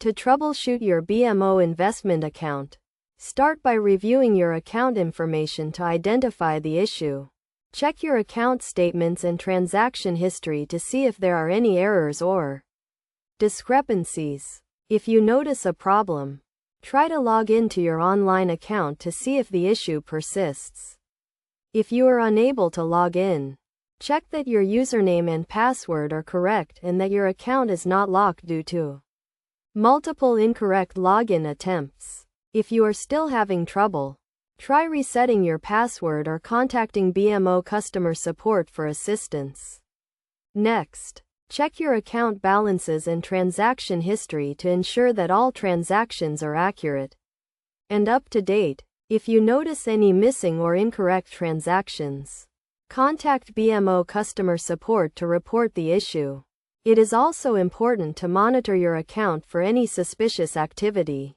To troubleshoot your BMO investment account, start by reviewing your account information to identify the issue. Check your account statements and transaction history to see if there are any errors or discrepancies. If you notice a problem, try to log into your online account to see if the issue persists. If you are unable to log in, check that your username and password are correct and that your account is not locked due to multiple incorrect login attempts. If you are still having trouble, try resetting your password or contacting BMO customer support for assistance. Next, check your account balances and transaction history to ensure that all transactions are accurate and up to date. If you notice any missing or incorrect transactions, contact BMO customer support to report the issue. It is also important to monitor your account for any suspicious activity,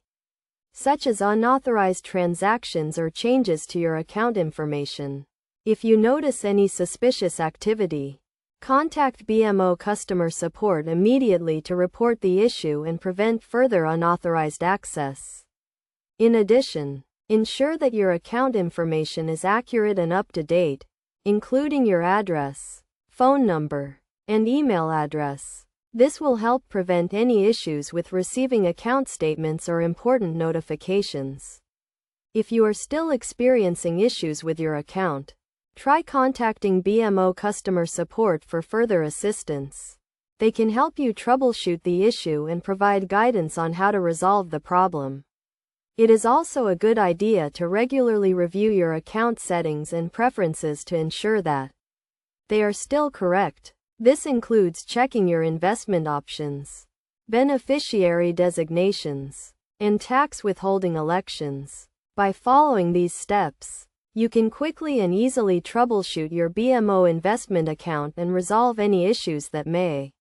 such as unauthorized transactions or changes to your account information. If you notice any suspicious activity, contact BMO customer support immediately to report the issue and prevent further unauthorized access. In addition, ensure that your account information is accurate and up to date, including your address, phone number, and email address. This will help prevent any issues with receiving account statements or important notifications. If you are still experiencing issues with your account, try contacting BMO customer support for further assistance. They can help you troubleshoot the issue and provide guidance on how to resolve the problem. It is also a good idea to regularly review your account settings and preferences to ensure that they are still correct. This includes checking your investment options, beneficiary designations, and tax withholding elections. By following these steps, you can quickly and easily troubleshoot your BMO investment account and resolve any issues that may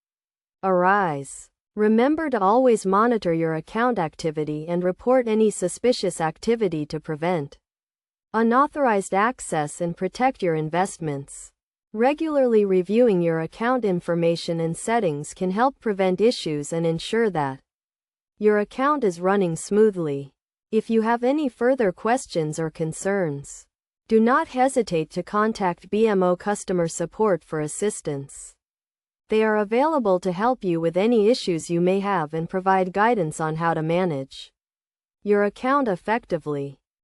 arise. Remember to always monitor your account activity and report any suspicious activity to prevent unauthorized access and protect your investments. Regularly reviewing your account information and settings can help prevent issues and ensure that your account is running smoothly. If you have any further questions or concerns, do not hesitate to contact BMO customer support for assistance. They are available to help you with any issues you may have and provide guidance on how to manage your account effectively.